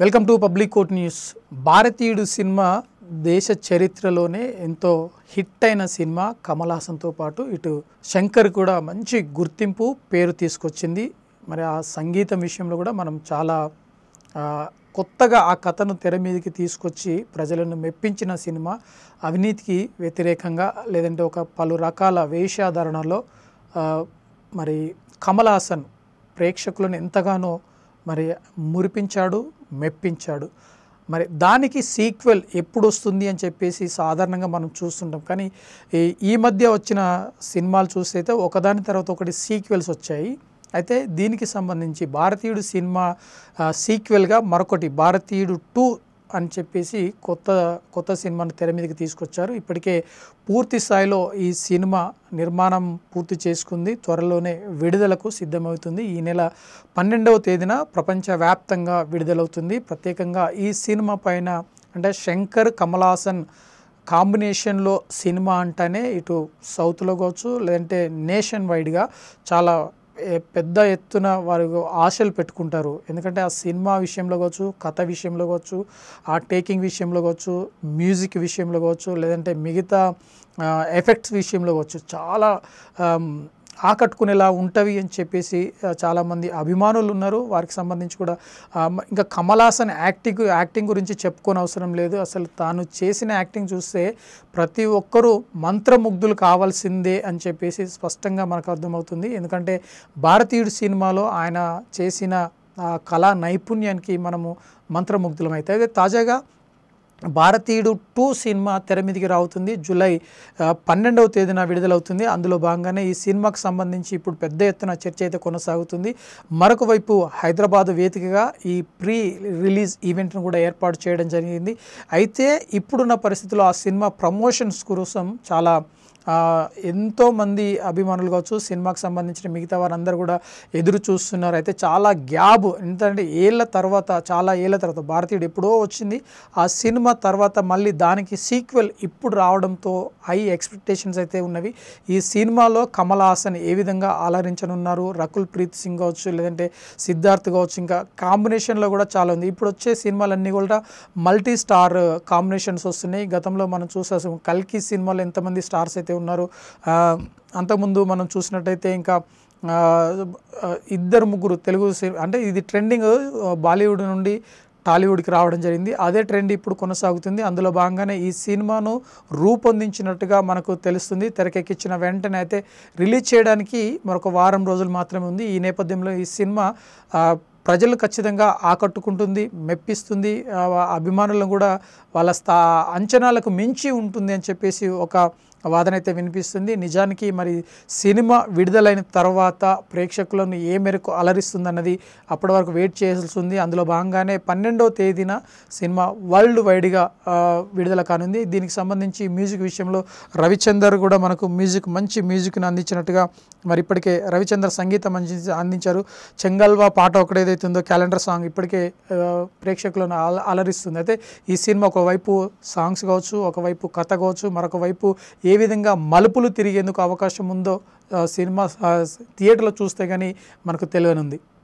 Welcome to public court news. భారతీయుడు cinema దేశ చరిత్రలోనే ఎంతో హిట్ అయిన సినిమా. కమల్ హాసన్తో పాటు ఇటు శంకర్ కూడా మంచి గుర్తింపు పేరు తీసుకొచ్చింది. మరి ఆ సంగీతం విషయంలో కూడా మనం చాలా కొత్తగా ఆ కథను తెర మీదకి తీసుకొచ్చి ప్రజలను మెప్పించిన సినిమా. అవినీతికి వ్యతిరేకంగా లేదంటే ఒక పలు రకాల వేషధారణలో మరి కమల్ హాసన్ ప్రేక్షకులను ఎంతగానో మరి మురిపించాడు, మెప్పించాడు. మరి దానికి సీక్వెల్ ఎప్పుడు వస్తుంది అని చెప్పేసి సాధారణంగా మనం చూస్తుంటాం. కానీ ఈ మధ్య వచ్చిన సినిమాలు చూస్తే ఒకదాని తర్వాత ఒకటి సీక్వెల్స్ వచ్చాయి. అయితే దీనికి సంబంధించి భారతీయుడు సినిమా సీక్వెల్గా మరొకటి భారతీయుడు 2 అని చెప్పేసి కొత్త సినిమాను తెర మీదకి తీసుకొచ్చారు. ఇప్పటికే పూర్తి స్థాయిలో ఈ సినిమా నిర్మాణం పూర్తి చేసుకుంది. త్వరలోనే విడుదలకు సిద్ధమవుతుంది. ఈ నెల 12వ తేదీన ప్రపంచవ్యాప్తంగా విడుదలవుతుంది. ప్రత్యేకంగా ఈ సినిమా పైన అంటే శంకర్ కమల్ హాసన్ కాంబినేషన్లో సినిమా అంటేనే ఇటు సౌత్లో కావచ్చు లేదంటే నేషన్ వైడ్గా చాలా పెద్ద ఎత్తున వారు ఆశలు పెట్టుకుంటారు. ఎందుకంటే ఆ సినిమా విషయంలో కావచ్చు, కథ విషయంలో కావచ్చు, ఆ టేకింగ్ విషయంలో కావచ్చు, మ్యూజిక్ విషయంలో కావచ్చు, లేదంటే మిగతా ఎఫెక్ట్స్ విషయంలో కావచ్చు చాలా ఆకట్టుకునేలా ఉంటవి అని చెప్పేసి చాలామంది అభిమానులు ఉన్నారు. వారికి సంబంధించి కూడా ఇంకా కమల్ హాసన్ యాక్టింగ్ గురించి చెప్పుకోని అవసరం లేదు. అసలు తాను చేసిన యాక్టింగ్ చూస్తే ప్రతి ఒక్కరూ మంత్రముగ్ధులు కావాల్సిందే అని చెప్పేసి స్పష్టంగా మనకు అర్థమవుతుంది. ఎందుకంటే భారతీయుడు సినిమాలో ఆయన చేసిన కళా నైపుణ్యానికి మనము మంత్రముగ్ధులమైతే. అయితే తాజాగా భారతీయుడు 2 సినిమా తెర మీదకి రావుతుంది. జూలై 12వ తేదీన విడుదలవుతుంది. అందులో భాగంగానే ఈ సినిమాకు సంబంధించి ఇప్పుడు పెద్ద ఎత్తున చర్చ అయితే కొనసాగుతుంది. మరొక వైపు హైదరాబాద్ వేదికగా ఈ ప్రీ రిలీజ్ ఈవెంట్ను కూడా ఏర్పాటు చేయడం జరిగింది. అయితే ఇప్పుడున్న పరిస్థితుల్లో ఆ సినిమా ప్రమోషన్స్ కోసం చాలా ఎంతోమంది అభిమానులు కావచ్చు, సినిమాకి సంబంధించిన మిగతా వారందరూ కూడా ఎదురు చూస్తున్నారు. అయితే చాలా గ్యాప్ ఎందుకంటే చాలా ఏళ్ళ తర్వాత భారతీయుడు ఎప్పుడో వచ్చింది. ఆ సినిమా తర్వాత మళ్ళీ దానికి సీక్వెల్ ఇప్పుడు రావడంతో హై ఎక్స్పెక్టేషన్స్ అయితే ఉన్నవి. ఈ సినిమాలో కమల్ హాసన్ ఏ విధంగా అలరించనున్నారు, రకుల్ ప్రీత్ సింగ్ కావచ్చు, లేదంటే సిద్ధార్థ్ కావచ్చు, ఇంకా కాంబినేషన్లో కూడా చాలా ఉంది. ఇప్పుడు వచ్చే సినిమాలన్నీ కూడా మల్టీ స్టార్ కాంబినేషన్స్ వస్తున్నాయి. గతంలో మనం చూసాము కల్కి సినిమాలో ఎంతమంది స్టార్స్ అయితే ఉన్నారు. అంతకుముందు మనం చూసినట్టయితే ఇంకా 2-3 తెలుగు అంటే ఇది ట్రెండింగ్ బాలీవుడ్ నుండి టాలీవుడ్కి రావడం జరిగింది. అదే ట్రెండ్ ఇప్పుడు కొనసాగుతుంది. అందులో భాగంగానే ఈ సినిమాను రూపొందించినట్టుగా మనకు తెలుస్తుంది. తెరకెక్కించిన వెంటనే అయితే రిలీజ్ చేయడానికి మరొక వారం రోజులు మాత్రమే ఉంది. ఈ నేపథ్యంలో ఈ సినిమా ప్రజలు ఖచ్చితంగా ఆకట్టుకుంటుంది, మెప్పిస్తుంది. అభిమానులను కూడా వాళ్ళ అంచనాలకు మించి ఉంటుంది అని చెప్పేసి ఒక వాదన అయితే వినిపిస్తుంది. నిజానికి మరి సినిమా విడుదలైన తర్వాత ప్రేక్షకులను ఏ మేరకు అలరిస్తుందన్నది అప్పటి వరకు వెయిట్ చేయాల్సి ఉంది. అందులో భాగంగానే 12వ తేదీన సినిమా వరల్డ్ వైడ్గా విడుదల కానుంది. దీనికి సంబంధించి మ్యూజిక్ విషయంలో రవిచందర్ కూడా మనకు మంచి మ్యూజిక్ను అందించినట్టుగా మరి ఇప్పటికే రవిచందర్ సంగీతం అందించారు. చెంగల్వా పాట ఒకటేదైతుందో క్యాలెండర్ సాంగ్ ఇప్పటికే ప్రేక్షకులను అలరిస్తుంది. అయితే ఈ సినిమా ఒకవైపు సాంగ్స్ కావచ్చు, ఒకవైపు కథ కావచ్చు, మరొక వైపు ఏ విధంగా మలుపులు తిరిగేందుకు అవకాశం ఉందో సినిమా థియేటర్లో చూస్తే కానీ మనకు తెలియనుంది.